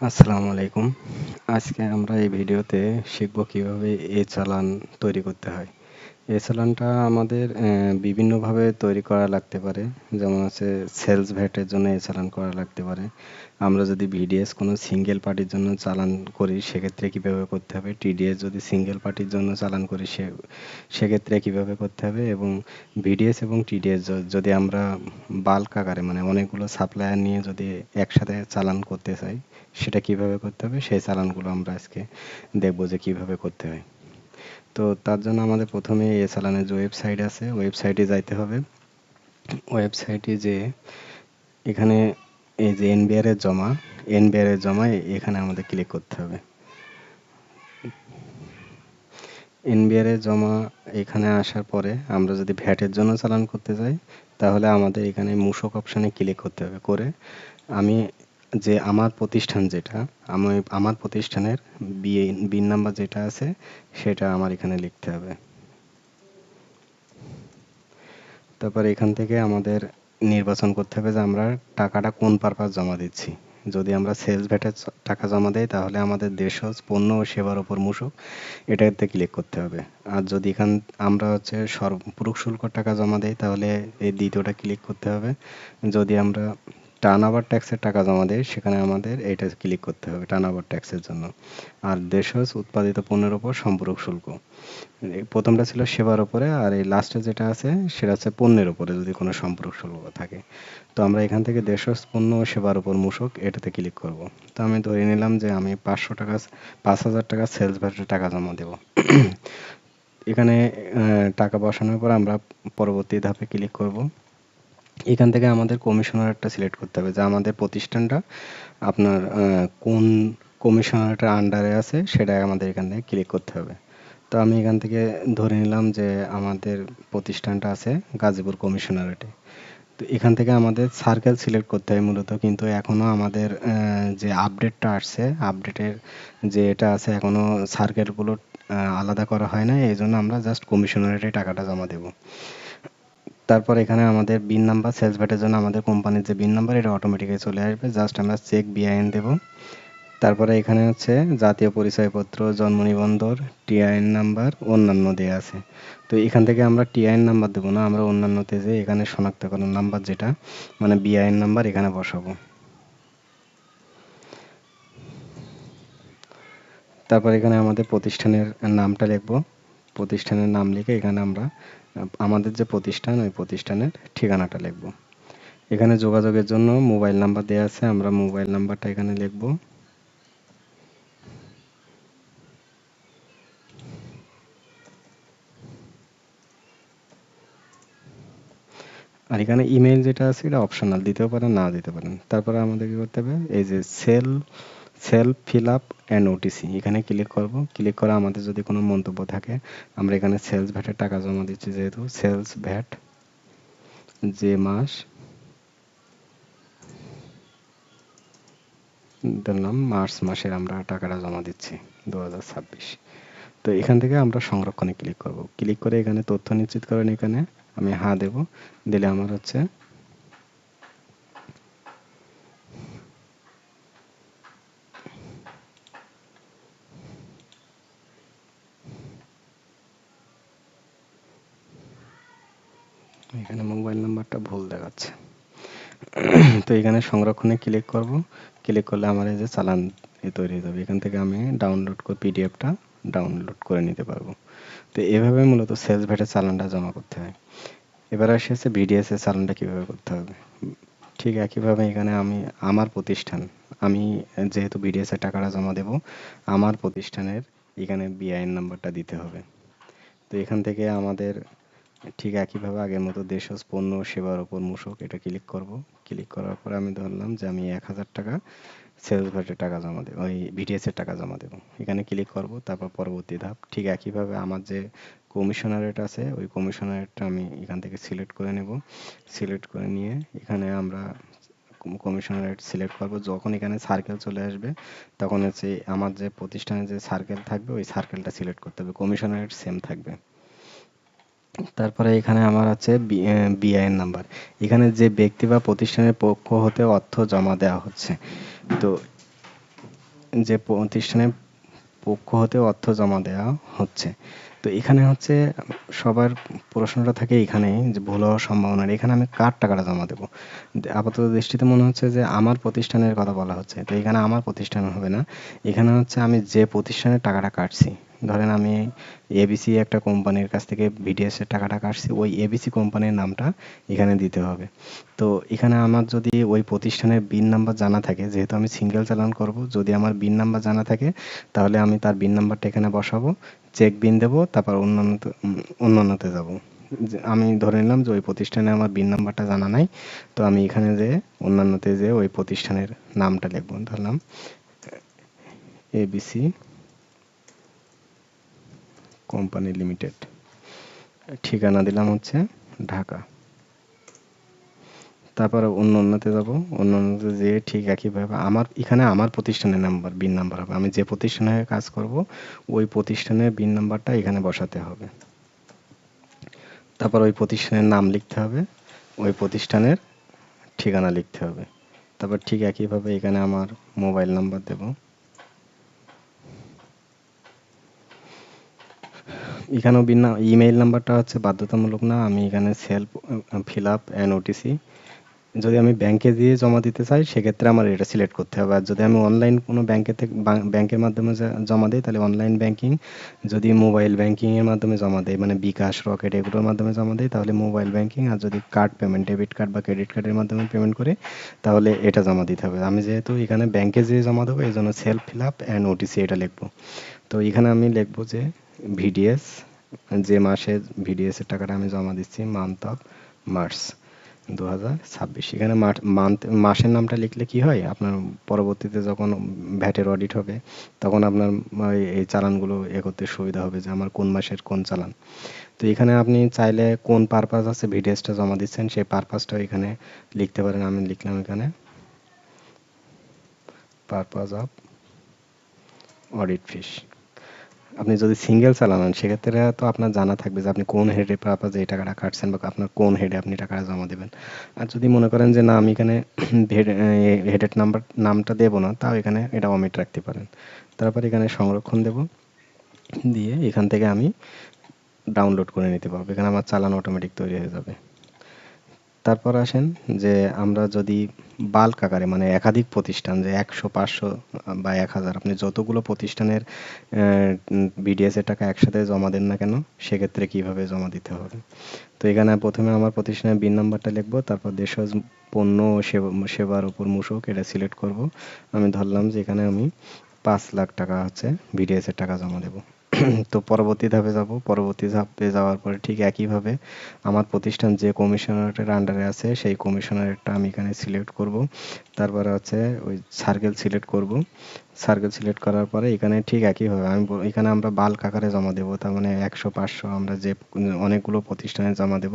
আসসালামু আলাইকুম। আজকে আমরা এই ভিডিওতে শিখব কিভাবে চালান তৈরি করতে হয়। চালানটা আমাদের বিভিন্নভাবে তৈরি করা লাগতে পারে। যেমন হচ্ছে সেলস ভ্যাটের জন্য চালান করা লাগতে পারে। আমরা যদি ভিডিএস কোনো সিঙ্গেল পার্টির জন্য চালান করি সেক্ষেত্রে কিভাবে করতে হবে, টিডিএস যদি সিঙ্গেল পার্টির জন্য চালান করি সেক্ষেত্রে কিভাবে করতে হবে, এবং ভিডিএস এবং টিডিএস যদি আমরা বাল্ক আকারে মানে অনেকগুলো সাপ্লায়ার নিয়ে যদি একসাথে চালান করতে চাই সেটা কিভাবে করতে হবে, সেই চালানগুলো আমরা আজকে দেখব যে কিভাবে করতে হয়। তো তার জন্য আমাদের প্রথমে চালানের যে ওয়েবসাইট আছে ওয়েবসাইটে যাইতে হবে। ওয়েবসাইটে যে এখানে এই যে এনবিআর এর জমা এখানে আমাদের ক্লিক করতে হবে। এনবিআর এর জমা এখানে আসার পরে আমরা যদি ভ্যাটের জন্য চালান করতে যাই তাহলে আমাদের এখানে মূসক অপশনে ক্লিক করতে হবে। করে আমি যে আমার প্রতিষ্ঠান যেটা আমার প্রতিষ্ঠানের বিন নাম্বার যেটা আছে সেটা আমার এখানে লিখতে হবে। তারপর এখান থেকে আমাদের নির্বাচন করতে হবে যে আমরা টাকাটা কোন পারপাস জমা দিচ্ছি। যদি আমরা সেলস ভ্যাটের টাকা জমা দেই তাহলে আমাদের দেশজ পণ্য ও সেবার উপর মূসক এটাতে ক্লিক করতে হবে। আর যদি আমরা হচ্ছে পুরুষ শুল্ক টাকা জমা দেই তাহলে এই দ্বিতীয়টা ক্লিক করতে হবে। যদি আমরা টার্নওভার ট্যাক্সের টাকা জমা দেই সেখানে আমাদের এইটা ক্লিক করতে হবে টার্নওভার ট্যাক্সের জন্য। আর দেশজ উৎপাদিত পণ্যের উপর সম্পূরক শুল্ক, প্রথমটা ছিল সেবার উপরে, আর এই লাস্টে যেটা আছে সেটা হচ্ছে পণ্যের উপরে যদি কোনো সম্পূরক শুল্ক থাকে। তো আমরা এখান থেকে দেশজ পণ্য ও সেবার উপর মূসক এটাতে ক্লিক করব। তো আমি ধরে নিলাম যে আমি 5,000 টাকা সেলস ভ্যাটের টাকা জমা দেব। এখানে টাকা বসানোর পর আমরা পরবর্তী ধাপে ক্লিক করব। এখান থেকে আমাদের কমিশনারেরটা সিলেক্ট করতে হবে যে আমাদের প্রতিষ্ঠানটা আপনার কোন কমিশনারেটের আন্ডারে আছে সেটা আমাদের এখান থেকে ক্লিক করতে হবে। তো আমি এখান থেকে ধরে নিলাম যে আমাদের প্রতিষ্ঠানটা আছে গাজীপুর কমিশনারেটে। তো এখান থেকে আমাদের সার্কেল সিলেক্ট করতে হয় মূলত, কিন্তু এখনো আমাদের যে আপডেটটা আসছে আপডেটের যে এটা আছে এখনো সার্কেলগুলো আলাদা করা হয় না, এই জন্য আমরা জাস্ট কমিশনারেটে টাকাটা জমা দেব। তারপর এখানে আমাদের বিন নাম্বার সেলস ভ্যাটের জন্য আমাদের কোম্পানির যে বিন নাম্বার এটা অটোমেটিক্যালি চলে আসবে, জাস্ট আমরা চেক বিআইএন দেব। তারপরে এখানে হচ্ছে জাতীয় পরিচয়পত্র, জন্ম নিবন্ধন, টিআইএন নাম্বার, অন্যান্য দেয়া আছে। তো এখান থেকে আমরা টিআইএন নাম্বার দেবো না, আমরা অন্যান্যতে যে এখানে শনাক্তকরণ নাম্বার যেটা মানে বিআইএন নাম্বার এখানে বসাবো। তারপর এখানে আমাদের প্রতিষ্ঠানের নামটা লিখবো। প্রতিষ্ঠানের নাম লিখে এখানে আমরা আমাদের যে প্রতিষ্ঠান ওই প্রতিষ্ঠানের ঠিকানাটা লিখবো। এখানে যোগাযোগের জন্য মোবাইল নাম্বার দেওয়া আছে, আমরা মোবাইল নাম্বারটা এখানে লিখবো। আর এখানে ইমেল যেটা আছে এটা অপশনাল, দিতেও পারেন না দিতে পারেন। তারপরে আমাদের কি করতে হবে, এই যে self fill up and OTC এখানে ক্লিক করব। ক্লিক করে আমাদের যদি কোনো মন্তব্য থাকে, আমরা এখানে সেলস ভ্যাটের টাকা জমা দিচ্ছি যেহেতু সেলস ভ্যাট যে মাস ধরলাম মার্চ মাসের আমরা টাকাটা জমা দিচ্ছি 2026। তো এখান থেকে আমরা সংরক্ষণে ক্লিক করব। ক্লিক করে এখানে তথ্য নিশ্চিত করেন, এখানে আমি হ্যাঁ দেব। দিলে আমার হচ্ছে এখানে মোবাইল নাম্বারটা ভুল দেখাচ্ছে। তো এখানে সংরক্ষণে ক্লিক করব। ক্লিক করলে আমার এই যে চালান তৈরি হয়ে যাবে। এখান থেকে আমি ডাউনলোড করে পিডিএফটা ডাউনলোড করে নিতে পারবো। তো এভাবে মূলত সেলস ভ্যাটের চালানটা জমা করতে হয়। এবার আসে হচ্ছে ভিডিএস এর চালানটা কিভাবে করতে হবে। ঠিক একইভাবে এখানে আমার প্রতিষ্ঠান, আমি যেহেতু ভিডিএস এর টাকাটা জমা দেব, আমার প্রতিষ্ঠানের এখানে বিআইএন নাম্বারটা দিতে হবে। তো এখান থেকে আমাদের ঠিক একইভাবে আগের মতো দেশজ পণ্য ও সেবার উপর মূসক এটা ক্লিক করব। ক্লিক করার পরে আমি ধরলাম যে আমি 1,000 টাকা সেলস ভ্যাটের টাকা জমা দেবো, ওই ভিডিএস এর টাকা জমা দেবো। এখানে ক্লিক করব। তারপর পরবর্তী ধাপ ঠিক একইভাবে আমার যে কমিশনারেট আছে ওই কমিশনারেটটা আমি এখান থেকে সিলেক্ট করে নেব। সিলেক্ট করে নিয়ে এখানে আমরা কমিশনারেট সিলেক্ট করব। যখন এখানে সার্কেল চলে আসবে তখন হচ্ছে আমার যে প্রতিষ্ঠানে যে সার্কেল থাকবে ওই সার্কেলটা সিলেক্ট করতে হবে, কমিশনারেট সেম থাকবে। তারপরে এখানে আমার আছে বিআইএন নাম্বার। এখানে যে ব্যক্তি বা প্রতিষ্ঠানের পক্ষ হতে অর্থ জমা দেওয়া হচ্ছে, তো যে প্রতিষ্ঠানের পক্ষ হতে অর্থ জমা দেওয়া হচ্ছে। তো এখানে হচ্ছে সবার প্রশ্নটা থাকে এখানেই যে ভুল হওয়ার সম্ভাবনা। এখানে আমি কার টাকাটা জমা দেবো? আপাতত দৃষ্টিতে মনে হচ্ছে যে আমার প্রতিষ্ঠানের কথা বলা হচ্ছে। তো এখানে আমার প্রতিষ্ঠান হবে না। এখানে হচ্ছে আমি যে প্রতিষ্ঠানের টাকাটা কাটছি। ধরেন আমি এবিসি একটা কোম্পানির কাছ থেকে ভিডিএস এর টাকাটা কাটছি, ওই এবিসি কোম্পানির নামটা এখানে দিতে হবে। তো এখানে আমার যদি ওই প্রতিষ্ঠানের বিন নাম্বার জানা থাকে, যেহেতু আমি সিঙ্গেল চালান করব, যদি আমার বিন নাম্বার জানা থাকে তাহলে আমি তার বিন নাম্বারটা এখানে বসাবো, চেক বিন দেবো, তারপর অন্যান্যতে যাব। আমি ধরে নিলাম যে ওই প্রতিষ্ঠানে আমার বিন নাম্বারটা জানা নাই, তো আমি এখানে যে অন্যান্যতে যে ওই প্রতিষ্ঠানের নামটা লিখবো, ধরলাম এবিসি কোম্পানি লিমিটেড, ঠিকানা দিলাম হচ্ছে ঢাকা। তারপর অন্যান্যতে যাব, অন্যান্যতে যেয়ে ঠিক একইভাবে আমার এখানে আমার প্রতিষ্ঠানের নাম্বার বিন নাম্বার হবে, আমি যে প্রতিষ্ঠানে কাজ করব ওই প্রতিষ্ঠানের বিন নাম্বারটা এখানে বসাতে হবে। তারপর ওই প্রতিষ্ঠানের নাম লিখতে হবে, ওই প্রতিষ্ঠানের ঠিকানা লিখতে হবে। তারপর ঠিক একইভাবে এখানে আমার মোবাইল নাম্বার দেব। এখানেও ইমেইল নাম্বারটা হচ্ছে বাধ্যতামূলক না, আমি এখানে self fill up and OTC. যদি আমি ব্যাংকে দিয়ে জমা দিতে চাই সেক্ষেত্রে আমার এটা সিলেক্ট করতে হবে। আর যদি আমি অনলাইন কোনো ব্যাংকে থেকে ব্যাংকের মাধ্যমে জমা দিই তাহলে অনলাইন ব্যাংকিং, যদি মোবাইল ব্যাংকিং এর মাধ্যমে জমা দেই মানে বিকাশ, রকেট এগুলোর মাধ্যমে জমা দেই তাহলে মোবাইল ব্যাংকিং, আর যদি কার্ড পেমেন্ট ডেবিট কার্ড বা ক্রেডিট কার্ডের মাধ্যমে পেমেন্ট করে তাহলে এটা জমা দিতে হবে। আমি যেহেতু এখানে ব্যাংকে যেয়ে জমা দেবো এই জন্য self fill up and OTC এটা লিখবো। তো এখানে আমি লিখবো যে ভিডিএস, যে মাসে ভিডিএস এর টাকাটা আমি জমা দিচ্ছি, মান্থ অফ মার্চ 2026। এখানে মাসের নামটা লিখলে কি হয়, আপনার পরবর্তীতে যখন ভ্যাটের অডিট হবে তখন আপনার এই চালানগুলো করতে সুবিধা হবে যে আমার কোন মাসের কোন চালান। তো এখানে আপনি চাইলে কোন পারপাস আছে ভিডিএসটা জমা দিচ্ছেন সেই পারপাসটাও এখানে লিখতে পারেন। আমি লিখলাম এখানে পারপাস অফ অডিট ফিস। আপনি যদি সিঙ্গেল চালান সেক্ষেত্রে তো আপনার জানা থাকবে যে আপনি কোন হেডে পারপাসে এই টাকাটা কাটছেন বা আপনার কোন হেডে আপনি টাকাটা জমা দেবেন। আর যদি মনে করেন যে না আমি এখানে হেডের নামটা দেবো না, তাও এখানে এটা অমিট রাখতে পারেন। তারপর এখানে সংরক্ষণ দেব, দিয়ে এখান থেকে আমি ডাউনলোড করে নিতে পারবো। এখানে আমার চালান অটোমেটিক তৈরি হয়ে যাবে। তারপর আসেন যে আমরা যদি বাল্ক আকারে মানে একাধিক প্রতিষ্ঠান, যে 100 500 বা 1000 আপনি যতগুলো প্রতিষ্ঠানের বিডিএস এর টাকা একসাথে জমা দেন না কেন সেক্ষেত্রে কিভাবে জমা দিতে হবে। তো এখানে প্রথমে আমার প্রতিষ্ঠানের বিন নাম্বারটা লিখবো, তারপর দেশজ পণ্য ও সেবার উপর মূসক এটা সিলেক্ট করব। আমি ধরলাম যে এখানে আমি 5 লাখ টাকা হচ্ছে বিডিএস এর টাকা জমা দেব। তো পরবর্তী ধাপে যাব, পরবর্তী ধাপে যাওয়ার পরে ঠিক একইভাবে আমার প্রতিষ্ঠান যে কমিশনারেটের আন্ডারে আছে সেই কমিশনারেটটা আমি এখানে সিলেক্ট করব। তারপরে হচ্ছে ওই সার্কেল সিলেক্ট করব। সার্কেল সিলেক্ট করার পরে এখানে ঠিক একইভাবে এখানে আমরা বাল্ক আকারে জমা দেব, তার মানে 100 500 আমরা যে অনেকগুলো প্রতিষ্ঠানে জমা দেব।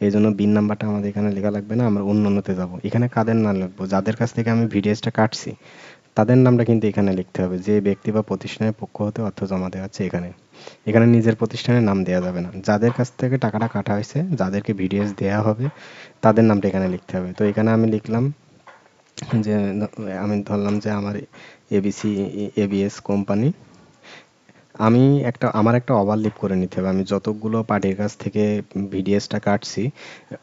এই জন্য বিন নাম্বারটা আমাদের এখানে লেখা লাগবে না, আমরা অন্যান্যতে যাব। এখানে কাদের নাম লিখবো, যাদের কাছ থেকে আমি ভিডিএসটা কাটছি তাদের নামটা কিন্তু এখানে লিখতে হবে, যে ব্যক্তি বা প্রতিষ্ঠানের পক্ষ হতে অর্থ জমা দেওয়া হচ্ছে এখানে। এখানে নিজের প্রতিষ্ঠানের নাম দেওয়া যাবে না। যাদের কাছ থেকে টাকাটা কাটা হয়েছে, যাদেরকে ভিডিএস দেওয়া হবে তাদের নামটা এখানে লিখতে হবে। তো এখানে আমি লিখলাম যে আমি ধরলাম যে আমার এবিসি এবিএস কোম্পানি। আমার একটা ওভারলিপ করে নিতে হবে, আমি যতগুলো পার্টির কাছ থেকে ভিডিএসটা কাটছি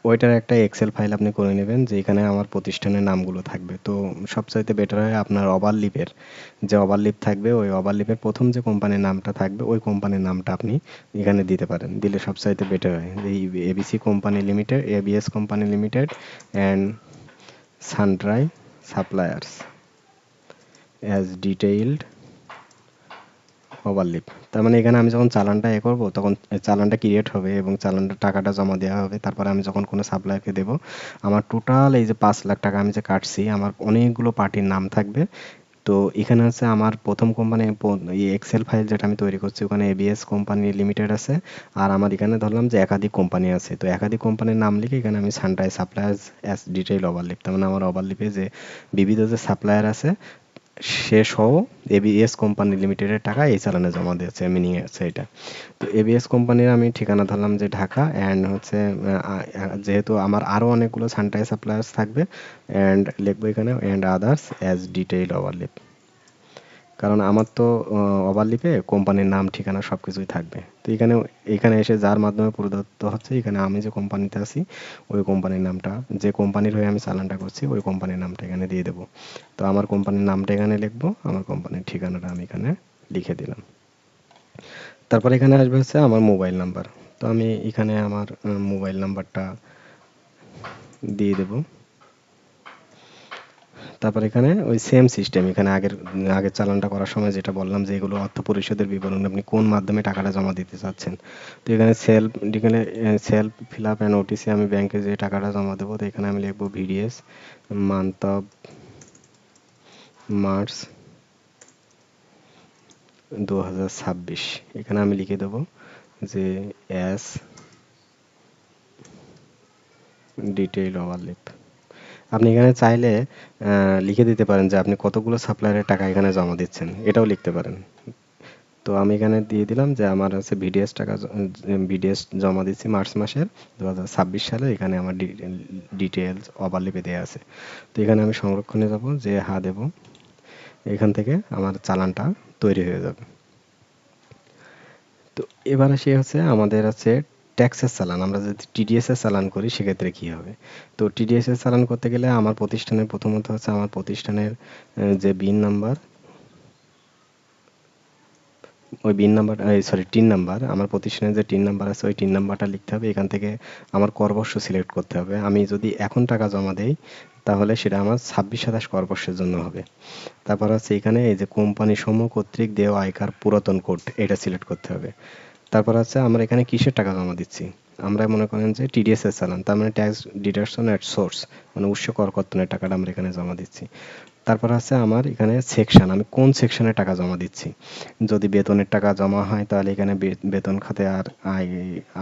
ওইটার একটা এক্সেল ফাইল আপনি করে নেবেন যে এখানে আমার প্রতিষ্ঠানের নামগুলো থাকবে। তো সবচাইতে বেটার হয় আপনার ওভারলিপের যে ওভারলিপ থাকবে ওই ওভারলিপের প্রথম যে কোম্পানির নামটা থাকবে ওই কোম্পানির নামটা আপনি এখানে দিতে পারেন, দিলে সবচাইতে বেটার হয়। এই ABC company limited, ABS company limited and sundry suppliers as detailed overleaf. তার মানে এখানে আমি যখন চালানটা করব তখন চালানটা ক্রিয়েট হবে এবং চালানটা টাকাটা জমা দেওয়া হবে। তারপরে আমি যখন কোনো সাপ্লায়ারকে দেব আমার টোটাল এই যে 5 লাখ টাকা আমি যে কাটছি আমার অনেকগুলো পার্টির নাম থাকবে। তো এখানে হচ্ছে আমার প্রথম কোম্পানি এক্সেল ফাইল যেটা আমি তৈরি করছি ওখানে এবিএস কোম্পানি লিমিটেড আছে, আর আমার এখানে ধরলাম যে একাধিক কোম্পানি আছে। তো একাধিক কোম্পানির নাম লিখে এখানে আমি সানরাইজ সাপ্লায়ার্স অ্যাজ ডিটেইল ওভারলিপ, তার মানে আমার ওভারলিপে যে বিবিধ যে সাপ্লায়ার আছে সে সহ এবিএস কোম্পানি লিমিটেডের টাকা এই চালানে জমা দিয়েছে, মিনিং আছে এটা। তো এবিএস কোম্পানির আমি ঠিকানা ধরলাম যে ঢাকা, অ্যান্ড হচ্ছে যেহেতু আমার আরও অনেকগুলো সানরাইজ সাপ্লায়ার্স থাকবে অ্যান্ড লিখবো এখানে অ্যান্ড আদার্স অ্যাজ ডিটেইল ওভারলিপ। কারণ আমার তো ওভারলিপে কোম্পানির নাম ঠিকানা সবকিছুই থাকবে। তো এখানে এখানে এসে যার মাধ্যমে প্রদত্ত হচ্ছে, এখানে আমি যে কোম্পানিতে আছি ওই কোম্পানির নামটা, যে কোম্পানির হয়ে আমি চালানটা করছি ওই কোম্পানির নামটা এখানে দিয়ে দেবো। তো আমার কোম্পানির নামটা এখানে লিখবো, আমার কোম্পানির ঠিকানাটা আমি এখানে লিখে দিলাম। তারপর এখানে আসবে হচ্ছে আমার মোবাইল নাম্বার। তো আমি এখানে আমার মোবাইল নাম্বারটা দিয়ে দেবো। তারপর এখানে ওই সেম সিস্টেম, এখানে আগের চালানটা করার সময় যেটা বললাম যে এগুলো অর্থ পরিশোধের বিবরণ, আপনি কোন মাধ্যমে টাকাটা জমা দিতে চাচ্ছেন। তো এখানে self fill up and OTC, আমি ব্যাংকে যে টাকাটা জমা দেবো, তো এখানে আমি লিখবো ভিডিএস মান্থ অফ মার্চ 2026। এখানে আমি লিখে দেবো যে এস ডিটেইল ওভারলিপ। আপনি এখানে চাইলে লিখে দিতে পারেন যে আপনি কতগুলো সাপ্লায়ারের টাকা এখানে জমা দিচ্ছেন, এটাও লিখতে পারেন। তো আমি এখানে দিয়ে দিলাম যে আমার হচ্ছে ভিডিএস জমা দিচ্ছি মার্চ মাসের 2026 সালে। এখানে আমার ডিটেলস ওভারলিপে দেওয়া আছে। তো এখানে আমি সংরক্ষণে যাব, যে দেব, এখান থেকে আমার চালানটা তৈরি হয়ে যাবে। তো এবার আসি হচ্ছে আমাদের আছে ট্যাক্সের চালান। আমরা যদি টিডিএস এর চালান করি সেক্ষেত্রে কি হবে। তো টিডিএস এর চালান করতে গেলে আমার প্রতিষ্ঠানের প্রথমত হচ্ছে আমার প্রতিষ্ঠানের যে বিন নাম্বার, ওই bin number, sorry TIN number, আমার প্রতিষ্ঠানের যে টিন নাম্বার আছে ওই টিন নাম্বারটা লিখতে হবে। এখান থেকে আমার করবর্ষ সিলেক্ট করতে হবে। আমি যদি এখন টাকা জমা দেই তাহলে সেটা আমার 26/27 করবর্ষের জন্য হবে। তারপর হচ্ছে এখানে এই যে কোম্পানি সমূহ কর্তৃক দেওয়া আয়কার পুরাতন কোড, এটা সিলেক্ট করতে হবে। তারপর হচ্ছে আমরা এখানে কিসের টাকা জমা দিচ্ছি, আমরা মনে করেন যে টিডিএস এর চালান, তার মানে ট্যাক্স ডিডাকশন এট সোর্স, মানে উৎস করকর্তনের টাকাটা আমরা এখানে জমা দিচ্ছি। তারপর আছে আমার এখানে সেকশন, আমি কোন সেকশনে টাকা জমা দিচ্ছি। যদি বেতনের টাকা জমা হয় তাহলে এখানে বেতন খাতে আর আয়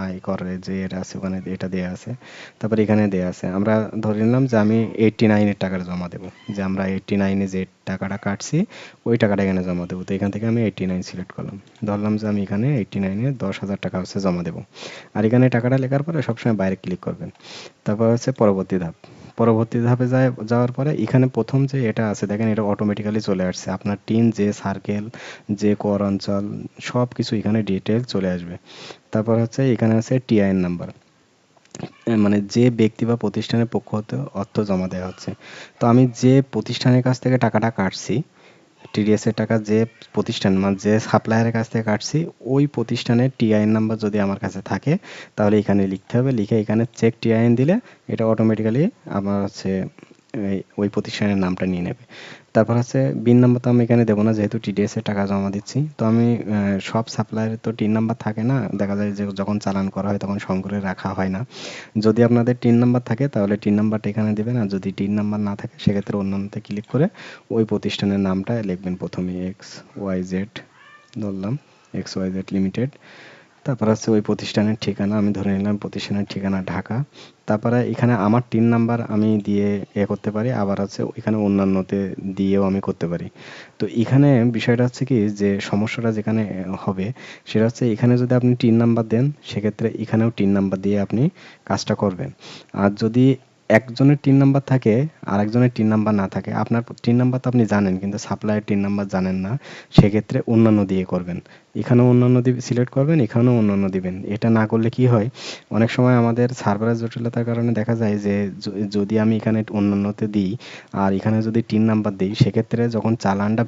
আয় করে যে এটা আছে ওখানে এটা দেয়া আছে। তারপর এখানে দেয়া আছে, আমরা ধরে নিলাম যে আমি 89 এর টাকাটা জমা দেবো, যে আমরা 89 এ যে টাকাটা কাটছি ওই টাকাটা এখানে জমা দেবো। তো এখান থেকে আমি 89 সিলেক্ট করলাম, ধরলাম যে আমি এখানে 89 এ 10,000 টাকা হচ্ছে জমা দেবো। আর এখানে টাকাটা লেখার পরে সবসময় বাইরে ক্লিক করবেন। তারপর হচ্ছে পরবর্তী ধাপ। পরবর্তী ধাপে যাওয়ার পরে এখানে প্রথম যে এটা আছে দেখেন, এটা অটোমেটিক্যালি চলে আসছে। আপনার টিন যে সার্কেল, যে কর অঞ্চল, সব কিছু এখানে ডিটেল চলে আসবে। তারপর হচ্ছে এখানে আছে টিআইএন নাম্বার, মানে যে ব্যক্তি বা প্রতিষ্ঠানের পক্ষ হতে অর্থ জমা দেওয়া হচ্ছে। তো আমি যে প্রতিষ্ঠানের কাছ থেকে টাকাটা কাটছি, টিডিএস এর টাকা যে প্রতিষ্ঠান মানে যে সাপ্লায়ারের কাছ থেকে কাটছি, ওই প্রতিষ্ঠানের টিআইএন নাম্বার যদি আমার কাছে থাকে তাহলে এখানে লিখতে হবে। লিখে এখানে চেক টিআইএন দিলে এটা অটোমেটিক্যালি আমার হচ্ছে ওই প্রতিষ্ঠানের নামটা নিয়ে নেবে। তারপর হচ্ছে বিন নাম্বার তো আমি এখানে দেবো না, যেহেতু টিডিএস এর টাকা জমা দিচ্ছি। তো আমি সব সাপ্লায়ারের তো টিন নাম্বার থাকে না, দেখা যায় যে যখন চালান করা হয় তখন সংগ্রহে রাখা হয় না। যদি আপনাদের টিন নাম্বার থাকে তাহলে টিন নাম্বারটা এখানে দিবেন, আর যদি টিন নাম্বার না থাকে সেক্ষেত্রে অন্যান্যতে ক্লিক করে ওই প্রতিষ্ঠানের নামটা লিখবেন। প্রথমে এক্স ওয়াই জেড ধরলাম, এক্স ওয়াই জেড লিমিটেড। তারপর হচ্ছে ওই প্রতিষ্ঠানের ঠিকানা, আমি ধরে নিলাম প্রতিষ্ঠানের ঠিকানা ঢাকা। তারপরে এখানে আমার টিন নাম্বার আমি দিয়ে করতে পারি, আবার হচ্ছে এখানে অন্যান্যতে দিয়েও আমি করতে পারি। তো এখানে বিষয়টা হচ্ছে কি, যে সমস্যাটা যেখানে হবে সেটা হচ্ছে এখানে যদি আপনি টিন নাম্বার দেন সেক্ষেত্রে এখানেও টিন নাম্বার দিয়ে আপনি কাজটা করবেন। আর যদি একজনের টিন নাম্বার থাকে আর একজনের টিন নাম্বার না থাকে, আপনার টিন নাম্বার তো আপনি জানেন কিন্তু সাপ্লায়ার টিন নাম্বার জানেন না, সেক্ষেত্রে অন্যান্য দিয়ে করবেন। এখানেও অন্যান্য সিলেক্ট করবেন, এখানেও অন্যান্য দিবেন। এটা না করলে কি হয়, অনেক সময় আমাদের সার্ভারের জটিলতার কারণে দেখা যায় যে যদি আমি এখানে অন্যান্যতে দিই আর এখানে যদি টিন নাম্বার দিই, সেক্ষেত্রে যখন চালানটা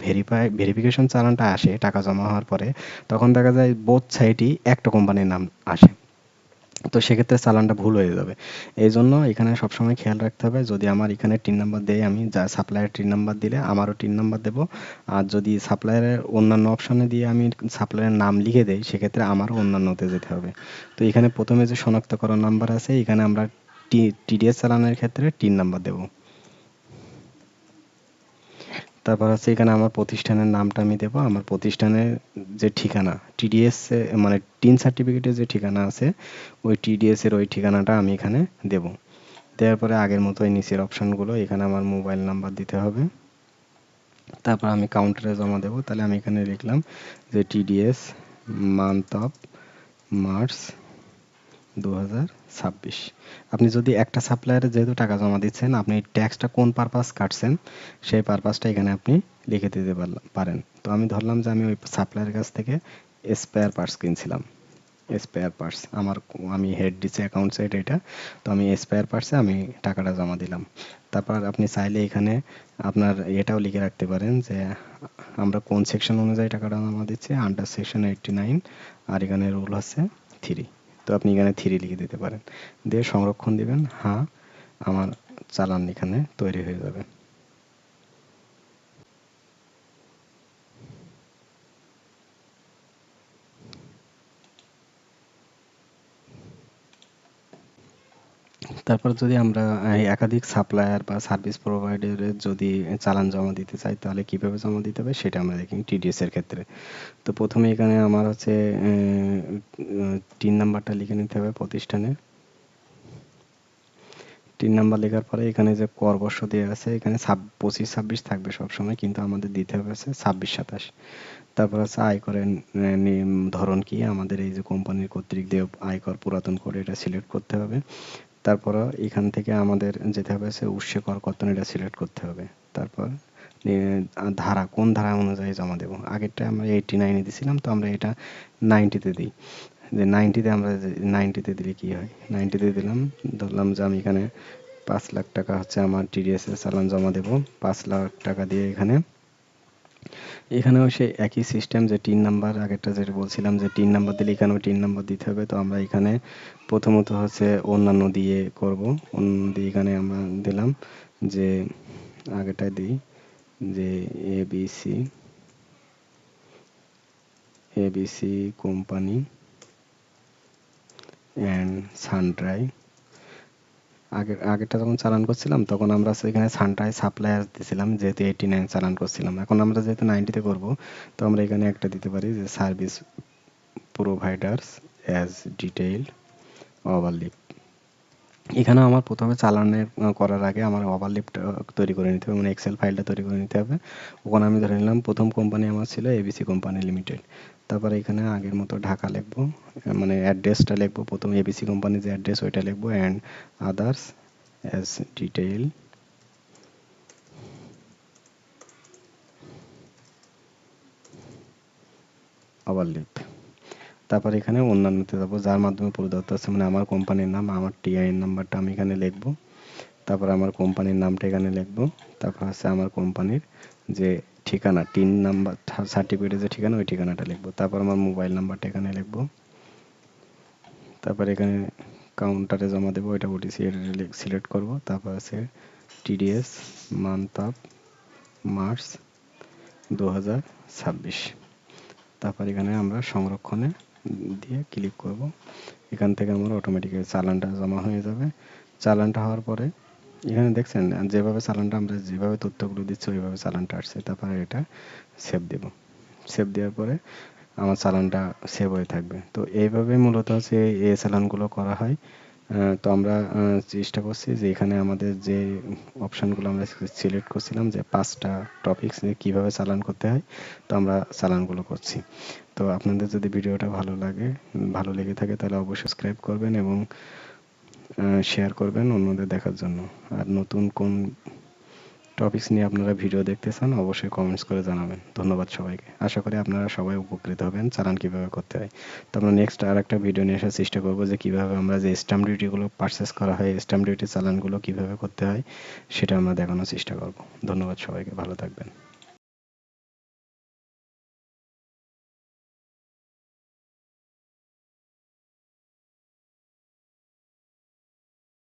ভেরিফিকেশন চালানটা আসে টাকা জমা হওয়ার পরে, তখন দেখা যায় বোথ সাইডই একটা কোম্পানির নাম আসে। তো সেক্ষেত্রে চালানটা ভুল হয়ে যাবে। এই জন্য এখানে সবসময় খেয়াল রাখতে হবে, যদি আমার এখানে টিন নাম্বার দেয়, আমি যা সাপ্লায়ার টিন নাম্বার দিলে আমারও টিন নাম্বার দেবো। আর যদি সাপ্লায়ারের অন্যান্য অপশনে দিয়ে আমি সাপ্লায়ারের নাম লিখে দেই সেক্ষেত্রে আমারও অন্যান্যতে যেতে হবে। তো এখানে প্রথমে যে শনাক্তকরণ নাম্বার আছে এখানে আমরা টিডিএস চালানের ক্ষেত্রে টিন নাম্বার দেবো। তারপর হচ্ছে এখানে আমার প্রতিষ্ঠানের নামটা আমি দেবো, আমার প্রতিষ্ঠানের যে ঠিকানা টিডিএস মানে টিন সার্টিফিকেটের যে ঠিকানা আছে ওই টিডিএস এর ওই ঠিকানাটা আমি এখানে দেব। দেওয়ার পরে আগের মতো এই নিচের অপশনগুলো, এখানে আমার মোবাইল নাম্বার দিতে হবে। তারপর আমি কাউন্টারে জমা দেবো। তাহলে আমি এখানে লিখলাম যে টিডিএস মান্থ অফ মার্চ 2026। আপনি যদি একটা সাপ্লায়ারে যেহেতু টাকা জমা দিচ্ছেন, আপনি ট্যাক্সটা কোন পারপাস কাটছেন সেই পারপাসটা এখানে আপনি লিখে দিতে পারেন। তো আমি ধরলাম যে আমি ওই সাপ্লায়ারের কাছ থেকে স্পেয়ার পার্টস কিনছিলাম। স্পেয়ার পার্টস আমি হেড দিচ্ছি অ্যাকাউন্ট সাইড এটা, তো আমি স্পেয়ার পার্টসে আমি টাকাটা জমা দিলাম। তারপর আপনি চাইলে এখানে আপনার এটাও লিখে রাখতে পারেন যে আমরা কোন সেকশন অনুযায়ী টাকাটা জমা দিচ্ছি, আন্ডার সেকশন 89, আর এখানে রুল হচ্ছে 3। তো আপনি এখানে 3 লিখে দিতে পারেন, দিয়ে সংরক্ষণ দিবেন। হ্যাঁ, আমার চালান এখানে তৈরি হয়ে যাবে। তারপর যদি আমরা একাধিক সাপ্লায়ার বা সার্ভিস প্রোভাইডারের যদি চালান জমা দিতে চাই, তাহলে কিভাবে জমা দিতে হবে সেটা আমরা দেখি টিডিএস এর ক্ষেত্রে। তো প্রথমে এখানে আমার হচ্ছে টিন নাম্বারটা লিখে নিতে হবে প্রতিষ্ঠানের। টিন নাম্বার লেখার পরে এখানে যে কর বর্ষ দেওয়া আছে, এখানে 25-26 থাকবে সবসময়, কিন্তু আমাদের দিতে হবে হচ্ছে 26-27। তারপর হচ্ছে আয়করের ধরন কি, আমাদের এই যে কোম্পানির কর্তৃক দেয় আয়কর পুরাতন করে এটা সিলেক্ট করতে হবে। তারপর এখান থেকে আমাদের যেতে হবে হচ্ছে উৎসে কর কত, এটা সিলেক্ট করতে হবে। তারপর ধারা, কোন ধারা অনুযায়ী জমা দেব। আগেরটা আমরা 89-এ দিছিলাম, তো আমরা এটা 90-তে দিই। যে 90-তে আমরা 90-তে দিলে কি হয়, 90-তে দিলাম। ধরলাম যে আমি এখানে 5 লাখ টাকা হচ্ছে আমার টিডিএস এর চালান জমা দেব। 5 লাখ টাকা দিয়ে এখানেও সেই একই সিস্টেম, যে টিন নাম্বার আগেরটা যেটা বলছিলাম যে টিন নাম্বার দিলে এখানেও টিন নাম্বার দিতে হবে। তো আমরা এখানে প্রথমত হচ্ছে অন্যান্য দিয়ে করব। অন্যান্য দিয়ে এখানে আমরা দিলাম যে আগেরটায় দিই যে এবিসি কোম্পানি অ্যান্ড সানড্রাই। আগেরটা যখন চালান করছিলাম তখন আমরা এখানে সানড্রাই সাপ্লায়ার দিছিলাম, যেহেতু 89 চালান করছিলাম। এখন আমরা যেহেতু 90-তে করব, তো আমরা এখানে একটা দিতে পারি যে সার্ভিস প্রোভাইডার্স অ্যাজ ডিটেইল ওভারলিপ। এখানে আমার প্রথমে চালানের করার আগে আমার ওভারলিপটা তৈরি করে নিতে হবে, মানে এক্সেল ফাইলটা তৈরি করে নিতে হবে। ওখানে আমি ধরে নিলাম প্রথম কোম্পানি আমার ছিল এবিসি কোম্পানি লিমিটেড। তারপরে এখানে আগের মতো ঢাকা লিখবো, মানে অ্যাড্রেসটা লিখবো প্রথম এবিসি কোম্পানির যে অ্যাড্রেস ওইটা লিখবো, অ্যান্ড আদার্স অ্যাজ ডিটেইল ওভারলিপ। তারপর এখানে অন্যান্যতে যাবো, যার মাধ্যমে প্রদত্ত আছে, মানে আমার কোম্পানির নাম, আমার টিআইএন নাম্বারটা আমি এখানে লিখবো। তারপর আমার কোম্পানির নামটা এখানে লিখবো। তারপর হচ্ছে আমার কোম্পানির যে ঠিকানা, টিন নাম্বার সার্টিফিকেটের যে ঠিকানা, ওই ঠিকানাটা লিখবো। তারপর আমার মোবাইল নাম্বারটা এখানে লিখবো। তারপর এখানে কাউন্টারে জমা দেবো, ওইটা ওটিসি সিলেক্ট করব। তারপর আছে টিডিএস মান্থ অফ মার্চ 2026। তারপর এখানে আমরা সংরক্ষণে দিয়ে ক্লিক করব। এখান থেকে আমার অটোমেটিক্যালি চালানটা জমা হয়ে যাবে। চালানটা হওয়ার পরে এখানে দেখছেন যেভাবে চালানটা আমরা যেভাবে তথ্যগুলো দিচ্ছি ওইভাবে চালানটা আসছে। তারপরে এটা সেভ দেব। সেভ দেওয়ার পরে আমার চালানটা সেভ হয়ে থাকবে। তো এইভাবে মূলত হচ্ছে এই চালানগুলো করা হয়। তো আমরা চেষ্টা করছি যে এখানে আমাদের যে অপশানগুলো আমরা সিলেক্ট করছিলাম, যে 5টা টপিকস নিয়ে কীভাবে চালান করতে হয়, তো আমরা চালানগুলো করছি। তো আপনাদের যদি ভিডিওটা ভালো লেগে থাকে তাহলে অবশ্যই সাবস্ক্রাইব করবেন এবং শেয়ার করবেন অন্যদের দেখার জন্য। আর নতুন কোন টপিকস নিয়ে আপনারা ভিডিও দেখতে চান অবশ্যই কমেন্টস করে জানাবেন। ধন্যবাদ সবাইকে। আশা করি আপনারা সবাই উপকৃত হবেন চালান কীভাবে করতে হয়। তো আমরা নেক্সট আর একটা ভিডিও নিয়ে আসার চেষ্টা করবো, যে কীভাবে আমরা যে স্ট্যাম্প ডিউটিগুলো পারচেস করা হয়, স্ট্যাম্প ডিউটির চালানগুলো কীভাবে করতে হয় সেটা আমরা দেখানোর চেষ্টা করব। ধন্যবাদ সবাইকে, ভালো থাকবেন।